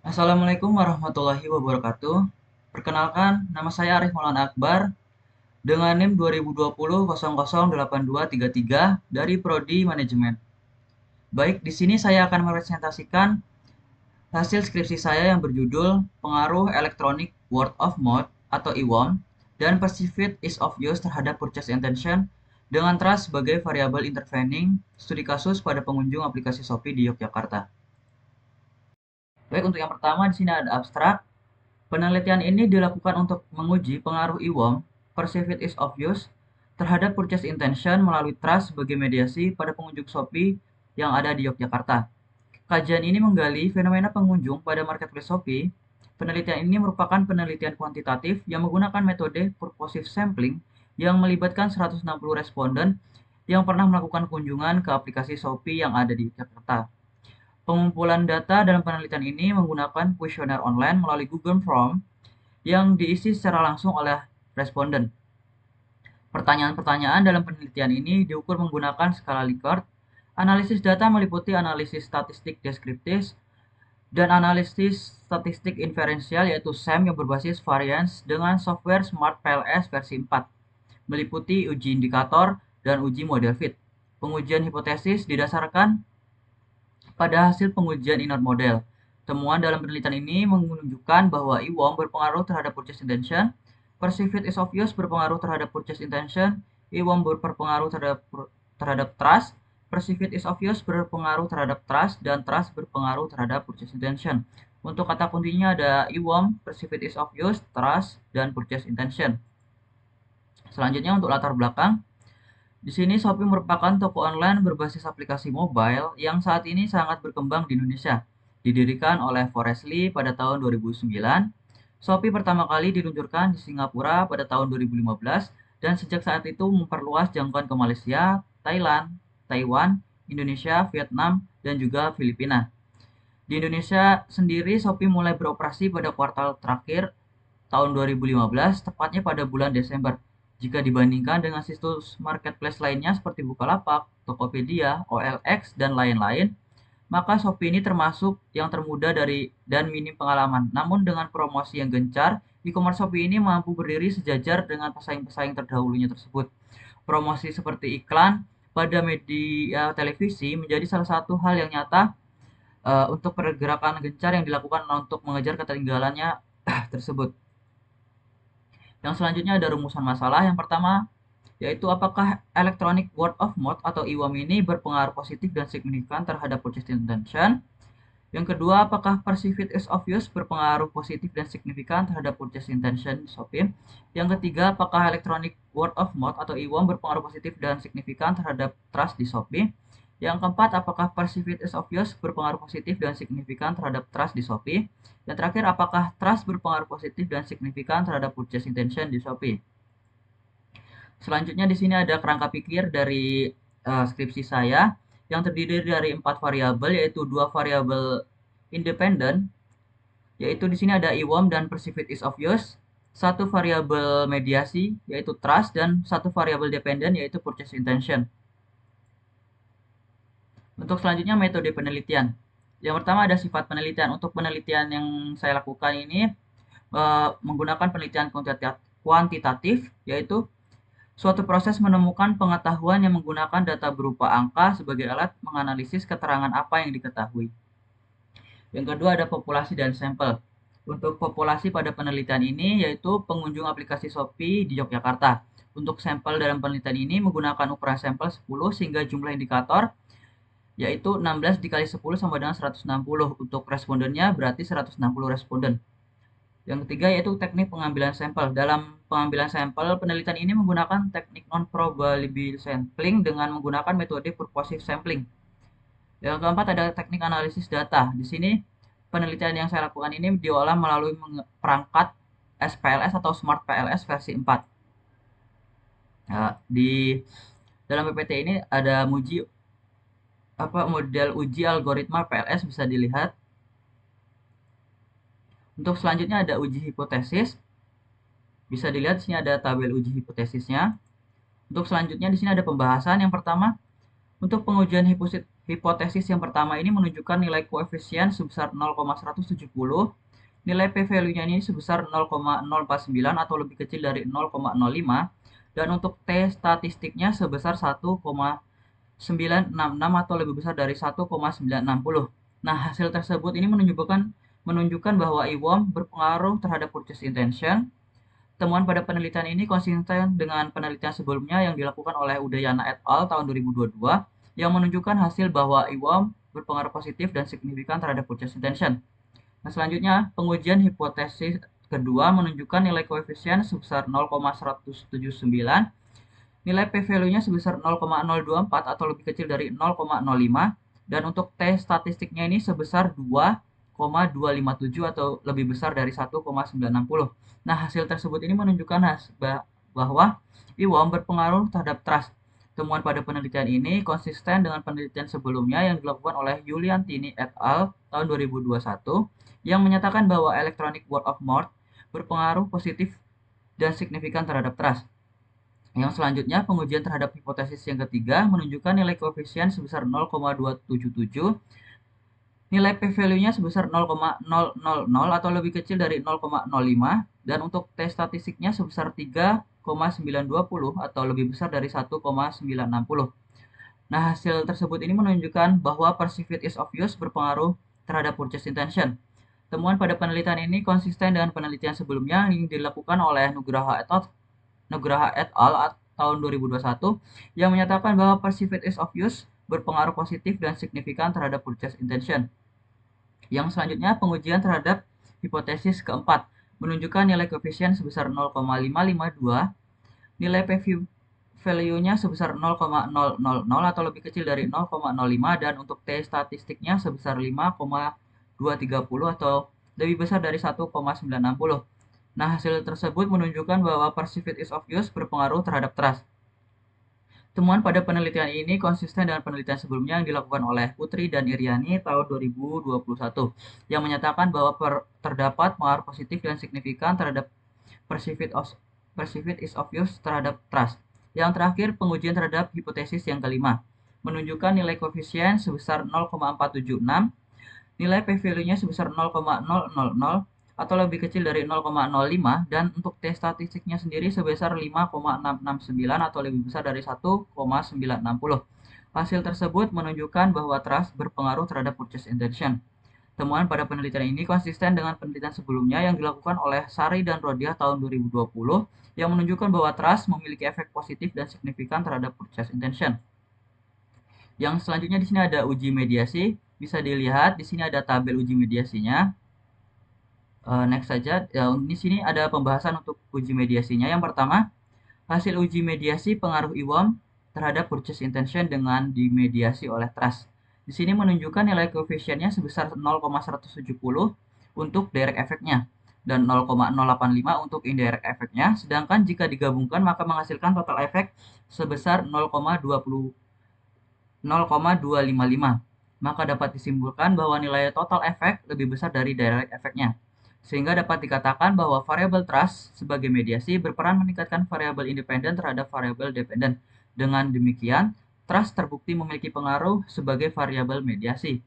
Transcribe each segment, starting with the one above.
Assalamualaikum warahmatullahi wabarakatuh. Perkenalkan, nama saya Arif Maulana Akbar dengan NIM 2020 008233 dari Prodi Manajemen. Baik, di sini saya akan mepresentasikan hasil skripsi saya yang berjudul Pengaruh Elektronik Word of Mouth atau IWOM dan Perceived Ease of Use terhadap Purchase Intention dengan trust sebagai variabel intervening studi kasus pada pengunjung aplikasi Shopee di Yogyakarta. Baik, untuk yang pertama di sini ada abstrak. Penelitian ini dilakukan untuk menguji pengaruh IWOM (Perceived Ease of Use) terhadap purchase intention melalui trust sebagai mediasi pada pengunjung Shopee yang ada di Yogyakarta. Kajian ini menggali fenomena pengunjung pada marketplace Shopee. Penelitian ini merupakan penelitian kuantitatif yang menggunakan metode purposive sampling yang melibatkan 160 responden yang pernah melakukan kunjungan ke aplikasi Shopee yang ada di Yogyakarta. Pengumpulan data dalam penelitian ini menggunakan kuesioner online melalui Google Form yang diisi secara langsung oleh responden. Pertanyaan-pertanyaan dalam penelitian ini diukur menggunakan skala Likert. Analisis data meliputi analisis statistik deskriptif dan analisis statistik inferensial yaitu SEM yang berbasis variance dengan software Smart PLS versi 4, meliputi uji indikator dan uji model fit. Pengujian hipotesis didasarkan pada hasil pengujian inner model. Temuan dalam penelitian ini menunjukkan bahwa IWOM berpengaruh terhadap purchase intention, perceived ease of use berpengaruh terhadap purchase intention, IWOM berpengaruh terhadap trust, perceived ease of use berpengaruh terhadap trust, dan trust berpengaruh terhadap purchase intention. Untuk kata kuncinya ada IWOM, perceived ease of use, trust, dan purchase intention. Selanjutnya untuk latar belakang. Di sini Shopee merupakan toko online berbasis aplikasi mobile yang saat ini sangat berkembang di Indonesia. Didirikan oleh Forestly pada tahun 2009, Shopee pertama kali diluncurkan di Singapura pada tahun 2015 dan sejak saat itu memperluas jangkauan ke Malaysia, Thailand, Taiwan, Indonesia, Vietnam, dan juga Filipina. Di Indonesia sendiri Shopee mulai beroperasi pada kuartal terakhir tahun 2015, tepatnya pada bulan Desember. Jika dibandingkan dengan situs marketplace lainnya seperti Bukalapak, Tokopedia, OLX, dan lain-lain, maka Shopee ini termasuk yang termuda dan minim pengalaman. Namun dengan promosi yang gencar, e-commerce Shopee ini mampu berdiri sejajar dengan pesaing-pesaing terdahulunya tersebut. Promosi seperti iklan pada media televisi menjadi salah satu hal yang nyata untuk pergerakan gencar yang dilakukan untuk mengejar ketinggalannya tersebut. Yang selanjutnya ada rumusan masalah. Yang pertama, yaitu apakah electronic word of mouth atau IWOM ini berpengaruh positif dan signifikan terhadap purchase intention. Yang kedua, apakah perceived ease of use berpengaruh positif dan signifikan terhadap purchase intention Shopee. Yang ketiga, apakah electronic word of mouth atau IWOM berpengaruh positif dan signifikan terhadap trust di Shopee. Yang keempat, apakah perceived ease of use berpengaruh positif dan signifikan terhadap trust di Shopee. Yang terakhir, apakah trust berpengaruh positif dan signifikan terhadap purchase intention di Shopee. Selanjutnya di sini ada kerangka pikir dari skripsi saya yang terdiri dari 4 variabel, yaitu 2 variabel independen, yaitu di sini ada IWOM dan perceived ease of use, 1 variabel mediasi yaitu trust, dan 1 variabel dependen yaitu purchase intention. Untuk selanjutnya metode penelitian. Yang pertama ada sifat penelitian. Untuk penelitian yang saya lakukan ini menggunakan penelitian kuantitatif, yaitu suatu proses menemukan pengetahuan yang menggunakan data berupa angka sebagai alat menganalisis keterangan apa yang diketahui. Yang kedua ada populasi dan sampel. Untuk populasi pada penelitian ini yaitu pengunjung aplikasi Shopee di Yogyakarta. Untuk sampel dalam penelitian ini menggunakan ukuran sampel 10 sehingga jumlah indikator yaitu 16 dikali 10 sama dengan 160. Untuk respondennya berarti 160 responden. Yang ketiga yaitu teknik pengambilan sampel. Dalam pengambilan sampel, penelitian ini menggunakan teknik non-probability sampling dengan menggunakan metode purposive sampling. Yang keempat ada teknik analisis data. Di sini penelitian yang saya lakukan ini diolah melalui perangkat SPLS atau Smart PLS versi 4. Nah, di dalam PPT ini ada model uji algoritma PLS bisa dilihat. Untuk selanjutnya ada uji hipotesis. Bisa dilihat di sini ada tabel uji hipotesisnya. Untuk selanjutnya di sini ada pembahasan. Yang pertama, untuk pengujian Hipotesis yang pertama ini menunjukkan nilai koefisien sebesar 0,170, nilai p-value-nya ini sebesar 0,049 atau lebih kecil dari 0,05, dan untuk t statistiknya sebesar 1,966 atau lebih besar dari 1,960. Nah, hasil tersebut ini menunjukkan bahwa IWOM berpengaruh terhadap purchase intention. Temuan pada penelitian ini konsisten dengan penelitian sebelumnya yang dilakukan oleh Udayana et al. Tahun 2022 yang menunjukkan hasil bahwa IWOM berpengaruh positif dan signifikan terhadap purchase intention. Nah, selanjutnya, pengujian hipotesis kedua menunjukkan nilai koefisien sebesar 0,179, nilai p-value-nya sebesar 0,024 atau lebih kecil dari 0,05, dan untuk t statistiknya ini sebesar 2,257 atau lebih besar dari 1,960. Nah, hasil tersebut ini menunjukkan bahwa IWOM berpengaruh terhadap trust. Temuan pada penelitian ini konsisten dengan penelitian sebelumnya yang dilakukan oleh Yuliantini et al. Tahun 2021 yang menyatakan bahwa electronic word of mouth berpengaruh positif dan signifikan terhadap trust. Yang selanjutnya, pengujian terhadap hipotesis yang ketiga menunjukkan nilai koefisien sebesar 0,277, nilai p-value-nya sebesar 0,000 atau lebih kecil dari 0,05, dan untuk t statistiknya sebesar 3,920 atau lebih besar dari 1,960. Nah, hasil tersebut ini menunjukkan bahwa perceived ease of use berpengaruh terhadap purchase intention. Temuan pada penelitian ini konsisten dengan penelitian sebelumnya yang dilakukan oleh Nugraha et al. Tahun 2021 yang menyatakan bahwa perceived ease of use berpengaruh positif dan signifikan terhadap purchase intention. Yang selanjutnya, pengujian terhadap hipotesis keempat menunjukkan nilai koefisien sebesar 0,552, nilai p-value-nya sebesar 0,000 atau lebih kecil dari 0,05, dan untuk t statistiknya sebesar 5,230 atau lebih besar dari 1,960. Nah, hasil tersebut menunjukkan bahwa perceived ease of use berpengaruh terhadap trust. Temuan pada penelitian ini konsisten dengan penelitian sebelumnya yang dilakukan oleh Putri dan Iriani tahun 2021 yang menyatakan bahwa terdapat pengaruh positif dan signifikan terhadap perceived ease of use terhadap trust. Yang terakhir, pengujian terhadap hipotesis yang kelima menunjukkan nilai koefisien sebesar 0,476, nilai p-value-nya sebesar 0,000 atau lebih kecil dari 0,05, dan untuk t statistiknya sendiri sebesar 5,669 atau lebih besar dari 1,960. Hasil tersebut menunjukkan bahwa trust berpengaruh terhadap purchase intention. Temuan pada penelitian ini konsisten dengan penelitian sebelumnya yang dilakukan oleh Sari dan Rodiah tahun 2020 yang menunjukkan bahwa trust memiliki efek positif dan signifikan terhadap purchase intention. Yang selanjutnya di sini ada uji mediasi. Bisa dilihat di sini ada tabel uji mediasinya. Next saja. Di sini ada pembahasan untuk uji mediasinya. Yang pertama, hasil uji mediasi pengaruh IWOM terhadap purchase intention dengan dimediasi oleh trust. Di sini menunjukkan nilai koefisiennya sebesar 0,170 untuk direct effect-nya dan 0,085 untuk indirect effect-nya. Sedangkan jika digabungkan maka menghasilkan total effect sebesar 0,255. Maka dapat disimpulkan bahwa nilai total efek lebih besar dari direct effect-nya. Sehingga dapat dikatakan bahwa variabel trust sebagai mediasi berperan meningkatkan variabel independen terhadap variabel dependen. Dengan demikian, trust terbukti memiliki pengaruh sebagai variabel mediasi.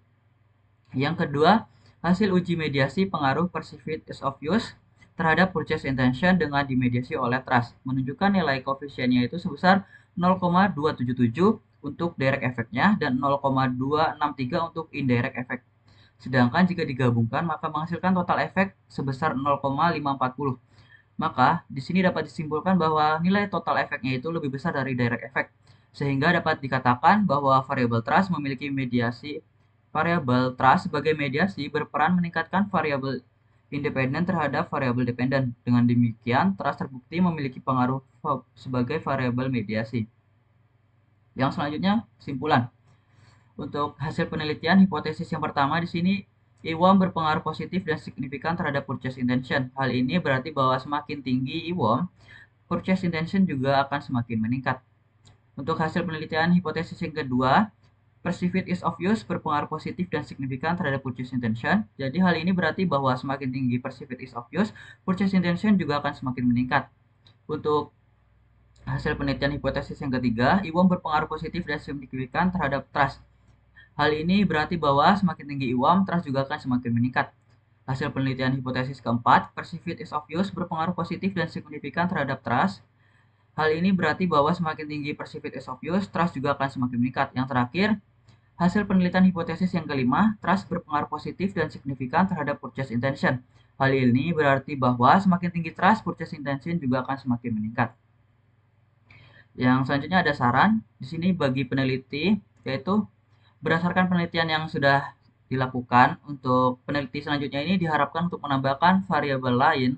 Yang kedua, hasil uji mediasi pengaruh perceived ease of use terhadap purchase intention dengan dimediasi oleh trust menunjukkan nilai koefisiennya itu sebesar 0,277 untuk direct effect-nya dan 0,263 untuk indirect effect. Sedangkan jika digabungkan maka menghasilkan total efek sebesar 0,540. Maka di sini dapat disimpulkan bahwa nilai total efeknya itu lebih besar dari direct effect. Sehingga dapat dikatakan bahwa variabel trust memiliki mediasi. Variabel trust sebagai mediasi berperan meningkatkan variabel independen terhadap variabel dependen. Dengan demikian, trust terbukti memiliki pengaruh sebagai variabel mediasi. Yang selanjutnya, kesimpulan. Untuk hasil penelitian, hipotesis yang pertama di sini, IWOM berpengaruh positif dan signifikan terhadap purchase intention. Hal ini berarti bahwa semakin tinggi IWOM, purchase intention juga akan semakin meningkat. Untuk hasil penelitian hipotesis yang kedua, perceived ease of use berpengaruh positif dan signifikan terhadap purchase intention. Jadi hal ini berarti bahwa semakin tinggi perceived ease of use, purchase intention juga akan semakin meningkat. Untuk hasil penelitian hipotesis yang ketiga, IWOM berpengaruh positif dan signifikan terhadap trust. Hal ini berarti bahwa semakin tinggi IWAM, trust juga akan semakin meningkat. Hasil penelitian hipotesis keempat, perceived ease of use berpengaruh positif dan signifikan terhadap trust. Hal ini berarti bahwa semakin tinggi perceived ease of use, trust juga akan semakin meningkat. Yang terakhir, hasil penelitian hipotesis yang kelima, trust berpengaruh positif dan signifikan terhadap purchase intention. Hal ini berarti bahwa semakin tinggi trust, purchase intention juga akan semakin meningkat. Yang selanjutnya ada saran di sini bagi peneliti, yaitu berdasarkan penelitian yang sudah dilakukan, untuk peneliti selanjutnya ini diharapkan untuk menambahkan variabel lain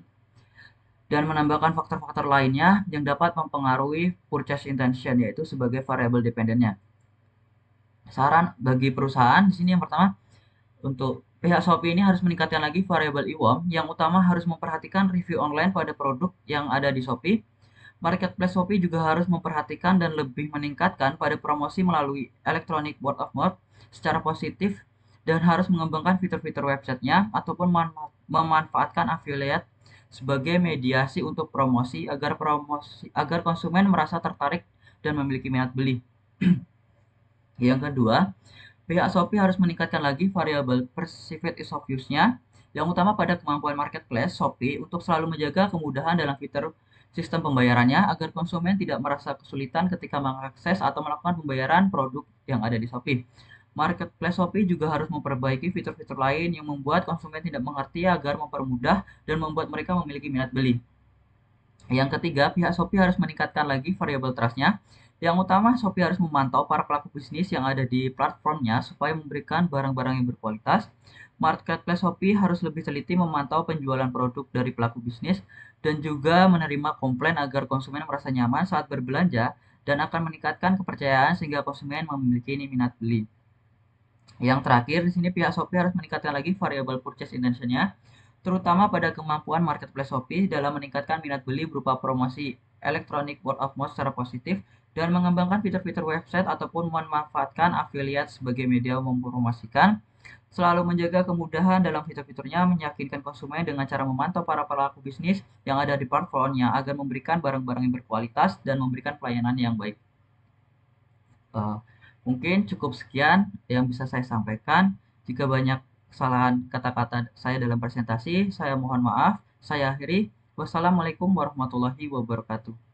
dan menambahkan faktor-faktor lainnya yang dapat mempengaruhi purchase intention, yaitu sebagai variabel dependennya. Saran bagi perusahaan di sini yang pertama, untuk pihak Shopee ini harus meningkatkan lagi variabel IWAM. Yang utama harus memperhatikan review online pada produk yang ada di Shopee. Marketplace Shopee juga harus memperhatikan dan lebih meningkatkan pada promosi melalui electronic word of mouth secara positif dan harus mengembangkan fitur-fitur websitenya ataupun memanfaatkan affiliate sebagai mediasi untuk agar konsumen merasa tertarik dan memiliki minat beli. Yang kedua, pihak Shopee harus meningkatkan lagi variabel perceived ease of use-nya, yang utama pada kemampuan marketplace Shopee untuk selalu menjaga kemudahan dalam fitur sistem pembayarannya agar konsumen tidak merasa kesulitan ketika mengakses atau melakukan pembayaran produk yang ada di Shopee. Marketplace Shopee juga harus memperbaiki fitur-fitur lain yang membuat konsumen tidak mengerti agar mempermudah dan membuat mereka memiliki minat beli. Yang ketiga, pihak Shopee harus meningkatkan lagi variabel trust-nya. Yang utama, Shopee harus memantau para pelaku bisnis yang ada di platformnya supaya memberikan barang-barang yang berkualitas. Marketplace Shopee harus lebih teliti memantau penjualan produk dari pelaku bisnis dan juga menerima komplain agar konsumen merasa nyaman saat berbelanja dan akan meningkatkan kepercayaan sehingga konsumen memiliki minat beli. Yang terakhir, di sini pihak Shopee harus meningkatkan lagi variabel purchase intention-nya, terutama pada kemampuan marketplace Shopee dalam meningkatkan minat beli berupa promosi electronic word of mouth secara positif dan mengembangkan fitur-fitur website ataupun memanfaatkan affiliate sebagai media mempromosikan, selalu menjaga kemudahan dalam fitur-fiturnya, meyakinkan konsumen dengan cara memantau para pelaku bisnis yang ada di platformnya agar memberikan barang-barang yang berkualitas dan memberikan pelayanan yang baik. Eh, Mungkin cukup sekian yang bisa saya sampaikan. Jika banyak kesalahan kata-kata saya dalam presentasi, saya mohon maaf. Saya akhiri. Wassalamualaikum warahmatullahi wabarakatuh.